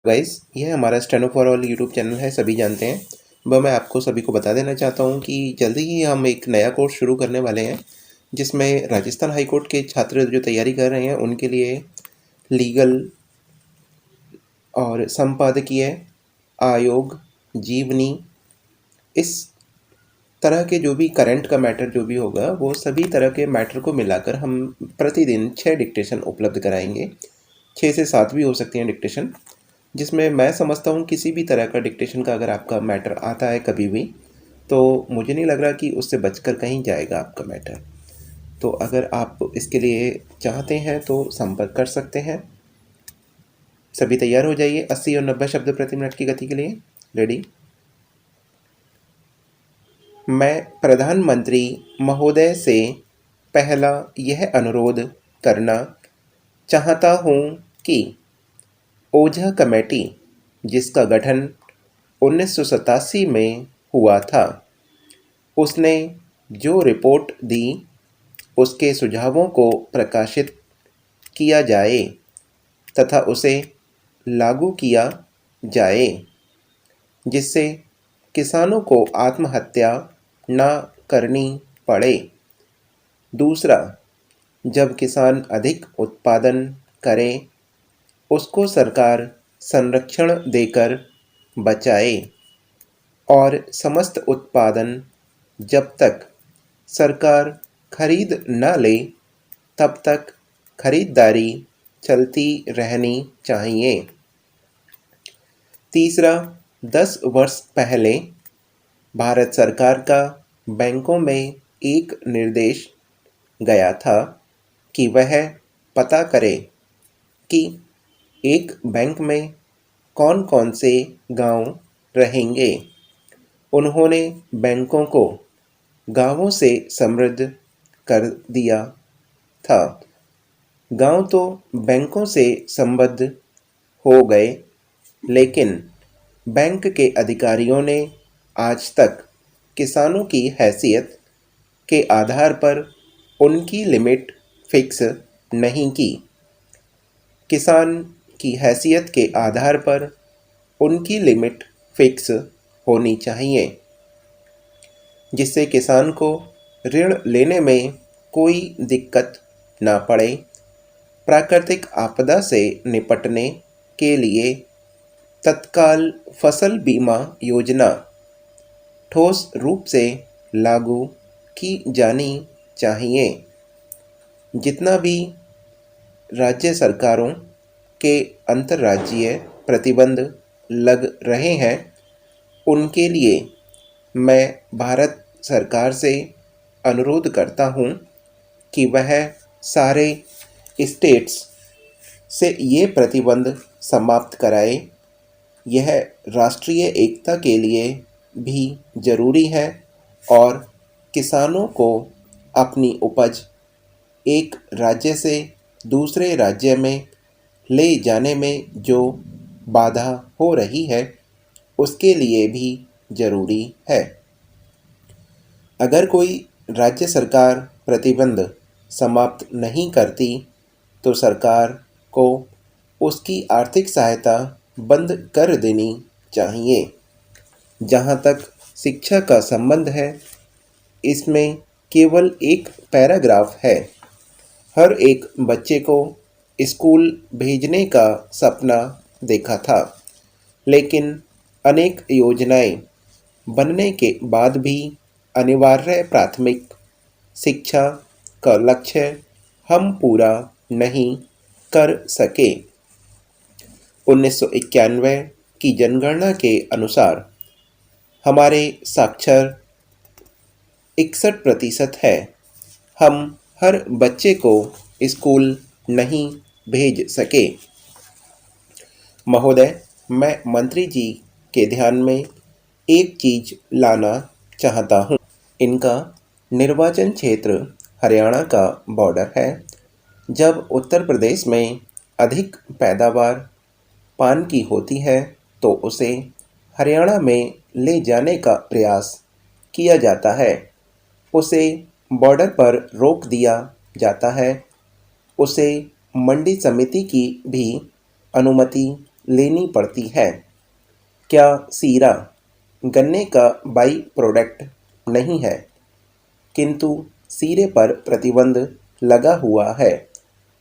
Guys, ये हमारा steno for all YouTube channel है, सभी जानते हैं। वह मैं आपको सभी को बता देना चाहता हूँ कि जल्दी ही हम एक नया कोर्स शुरू करने वाले हैं, जिसमें राजस्थान हाई कोर्ट के छात्र जो तैयारी कर रहे हैं उनके लिए लीगल और संपादकीय, आयोग, जीवनी, इस तरह के जो भी करंट का मैटर जो भी होगा, वो सभी तरह के मैटर को मिलाकर हम प्रतिदिन 6 डिक्टेशन उपलब्ध कराएंगे। 6 से 7 भी हो सकती हैं डिक्टेशन, जिसमें मैं समझता हूँ किसी भी तरह का डिक्टेशन का अगर आपका मैटर आता है कभी भी, तो मुझे नहीं लग रहा कि उससे बचकर कहीं जाएगा आपका मैटर। तो अगर आप इसके लिए चाहते हैं तो संपर्क कर सकते हैं। सभी तैयार हो जाइए 80 और 90 शब्द प्रति मिनट की गति के लिए। रेडी। मैं प्रधानमंत्री महोदय से पहला यह अनुरोध करना चाहता हूँ कि ओझा कमेटी, जिसका गठन 1987 में हुआ था, उसने जो रिपोर्ट दी उसके सुझावों को प्रकाशित किया जाए तथा उसे लागू किया जाए, जिससे किसानों को आत्महत्या न करनी पड़े। दूसरा, जब किसान अधिक उत्पादन करे, उसको सरकार संरक्षण देकर बचाए और समस्त उत्पादन जब तक सरकार खरीद न ले तब तक खरीदारी चलती रहनी चाहिए। तीसरा, 10 वर्ष पहले भारत सरकार का बैंकों में एक निर्देश गया था कि वह पता करे कि एक बैंक में कौन कौन से गांव रहेंगे। उन्होंने बैंकों को गांवों से समृद्ध कर दिया था। गांव तो बैंकों से संबद्ध हो गए, लेकिन बैंक के अधिकारियों ने आज तक किसानों की हैसियत के आधार पर उनकी लिमिट फिक्स नहीं की। किसान की हैसियत के आधार पर उनकी लिमिट फिक्स होनी चाहिए, जिससे किसान को ऋण लेने में कोई दिक्कत ना पड़े। प्राकृतिक आपदा से निपटने के लिए तत्काल फसल बीमा योजना ठोस रूप से लागू की जानी चाहिए। जितना भी राज्य सरकारों के अंतर्राज्यीय प्रतिबंध लग रहे हैं, उनके लिए मैं भारत सरकार से अनुरोध करता हूँ कि वह सारे स्टेट्स से ये प्रतिबंध समाप्त कराए। यह राष्ट्रीय एकता के लिए भी ज़रूरी है और किसानों को अपनी उपज एक राज्य से दूसरे राज्य में ले जाने में जो बाधा हो रही है, उसके लिए भी ज़रूरी है। अगर कोई राज्य सरकार प्रतिबंध समाप्त नहीं करती तो सरकार को उसकी आर्थिक सहायता बंद कर देनी चाहिए। जहाँ तक शिक्षा का संबंध है, इसमें केवल एक पैराग्राफ है। हर एक बच्चे को स्कूल भेजने का सपना देखा था, लेकिन अनेक योजनाएं बनने के बाद भी अनिवार्य प्राथमिक शिक्षा का लक्ष्य हम पूरा नहीं कर सके। 1991 की जनगणना के अनुसार हमारे साक्षर 61% है। हम हर बच्चे को स्कूल नहीं भेज सके। महोदय, मैं मंत्री जी के ध्यान में एक चीज़ लाना चाहता हूँ। इनका निर्वाचन क्षेत्र हरियाणा का बॉर्डर है। जब उत्तर प्रदेश में अधिक पैदावार पान की होती है तो उसे हरियाणा में ले जाने का प्रयास किया जाता है। उसे बॉर्डर पर रोक दिया जाता है। उसे मंडी समिति की भी अनुमति लेनी पड़ती है। क्या सीरा गन्ने का बाई प्रोडक्ट नहीं है, किंतु सीरे पर प्रतिबंध लगा हुआ है।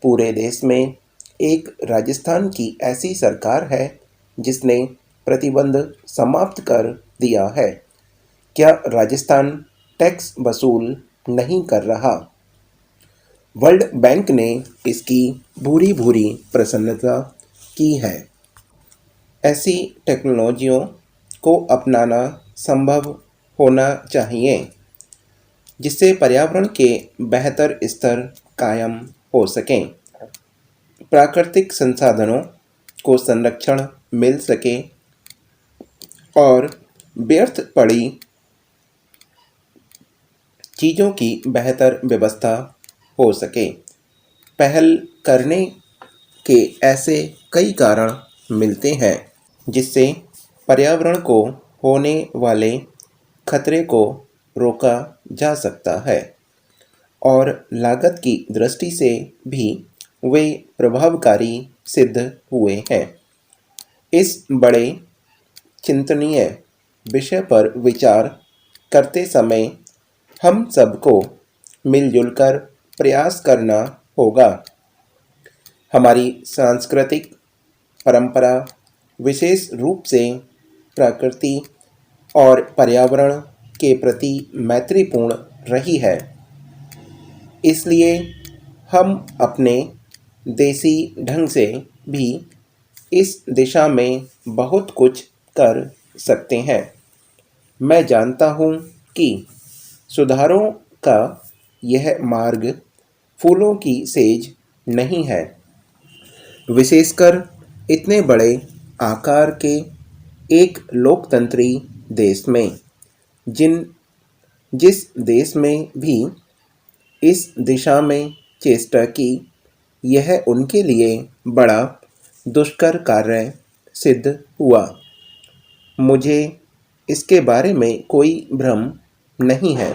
पूरे देश में एक राजस्थान की ऐसी सरकार है जिसने प्रतिबंध समाप्त कर दिया है। क्या राजस्थान टैक्स वसूल नहीं कर रहा? वर्ल्ड बैंक ने इसकी भूरी भूरी प्रसन्नता की है। ऐसी टेक्नोलॉजियों को अपनाना संभव होना चाहिए जिससे पर्यावरण के बेहतर स्तर कायम हो सकें, प्राकृतिक संसाधनों को संरक्षण मिल सके और व्यर्थ पड़ी चीज़ों की बेहतर व्यवस्था हो सके। पहल करने के ऐसे कई कारण मिलते हैं जिससे पर्यावरण को होने वाले खतरे को रोका जा सकता है और लागत की दृष्टि से भी वे प्रभावकारी सिद्ध हुए हैं। इस बड़े चिंतनीय विषय पर विचार करते समय हम सबको मिलजुल कर प्रयास करना होगा। हमारी सांस्कृतिक परंपरा विशेष रूप से प्रकृति और पर्यावरण के प्रति मैत्रीपूर्ण रही है, इसलिए हम अपने देसी ढंग से भी इस दिशा में बहुत कुछ कर सकते हैं। मैं जानता हूँ कि सुधारों का यह मार्ग फूलों की सेज नहीं है, विशेषकर इतने बड़े आकार के एक लोकतंत्री देश में। जिस देश में भी इस दिशा में चेष्टा की, यह उनके लिए बड़ा दुष्कर कार्य सिद्ध हुआ। मुझे इसके बारे में कोई भ्रम नहीं है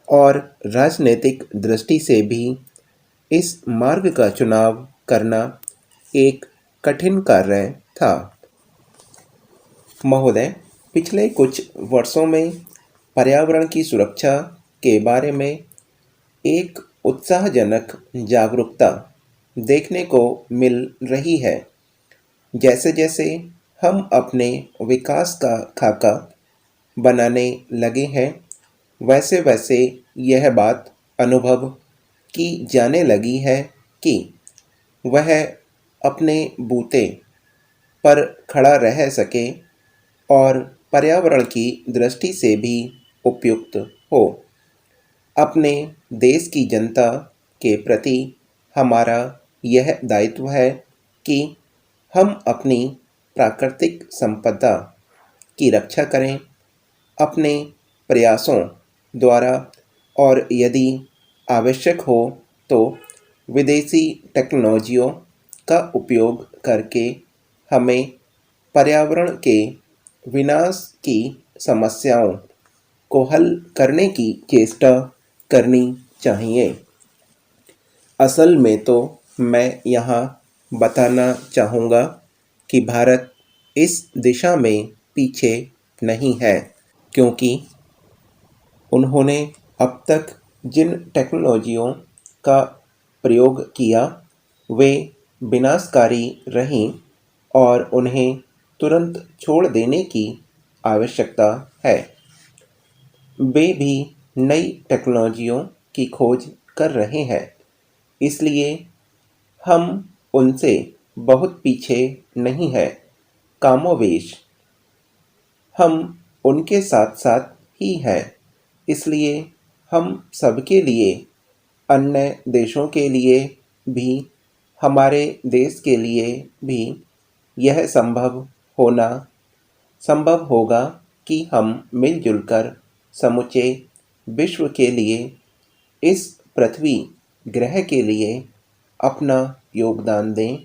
और राजनीतिक दृष्टि से भी इस मार्ग का चुनाव करना एक कठिन कार्य था। महोदय, पिछले कुछ वर्षों में पर्यावरण की सुरक्षा के बारे में एक उत्साहजनक जागरूकता देखने को मिल रही है। जैसे जैसे हम अपने विकास का खाका बनाने लगे हैं, वैसे वैसे यह बात अनुभव की जाने लगी है कि वह अपने बूते पर खड़ा रह सके और पर्यावरण की दृष्टि से भी उपयुक्त हो। अपने देश की जनता के प्रति हमारा यह दायित्व है कि हम अपनी प्राकृतिक संपदा की रक्षा करें अपने प्रयासों द्वारा, और यदि आवश्यक हो तो विदेशी टेक्नोलॉजियों का उपयोग करके हमें पर्यावरण के विनाश की समस्याओं को हल करने की चेष्टा करनी चाहिए। असल में तो मैं यहाँ बताना चाहूँगा कि भारत इस दिशा में पीछे नहीं है, क्योंकि उन्होंने अब तक जिन टेक्नोलॉजियों का प्रयोग किया वे विनाशकारी रहीं और उन्हें तुरंत छोड़ देने की आवश्यकता है। वे भी नई टेक्नोलॉजियों की खोज कर रहे हैं, इसलिए हम उनसे बहुत पीछे नहीं हैं। कमोबेश हम उनके साथ साथ ही हैं, इसलिए हम सबके लिए, अन्य देशों के लिए भी, हमारे देश के लिए भी यह संभव होगा कि हम मिलजुल कर समूचे विश्व के लिए, इस पृथ्वी ग्रह के लिए अपना योगदान दें,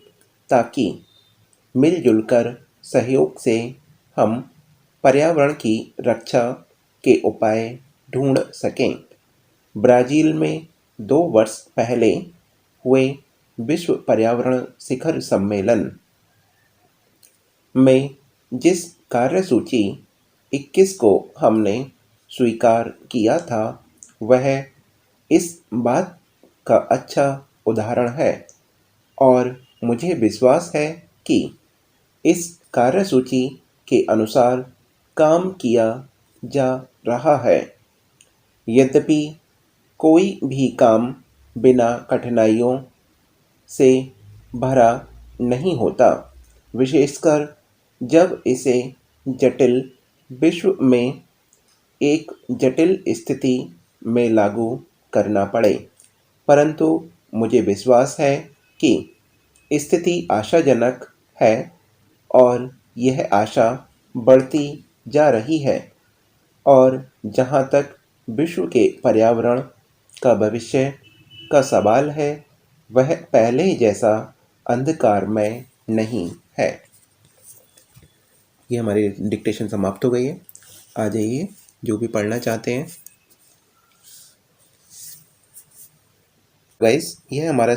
ताकि मिलजुल कर सहयोग से हम पर्यावरण की रक्षा के उपाय ढूंढ सकें। ब्राज़ील में 2 वर्ष पहले हुए विश्व पर्यावरण शिखर सम्मेलन में जिस कार्यसूची 21 को हमने स्वीकार किया था, वह इस बात का अच्छा उदाहरण है और मुझे विश्वास है कि इस कार्यसूची के अनुसार काम किया जा रहा है। यद्यपि कोई भी काम बिना कठिनाइयों से भरा नहीं होता, विशेषकर जब इसे जटिल विश्व में एक जटिल स्थिति में लागू करना पड़े। परंतु मुझे विश्वास है कि स्थिति आशाजनक है और यह आशा बढ़ती जा रही है और जहाँ तक विश्व के पर्यावरण का भविष्य का सवाल है, वह पहले जैसा अंधकारमय नहीं है। ये हमारी डिक्टेशन समाप्त हो गई है। आ जाइए, जो भी पढ़ना चाहते हैं। गाइस, यह हमारा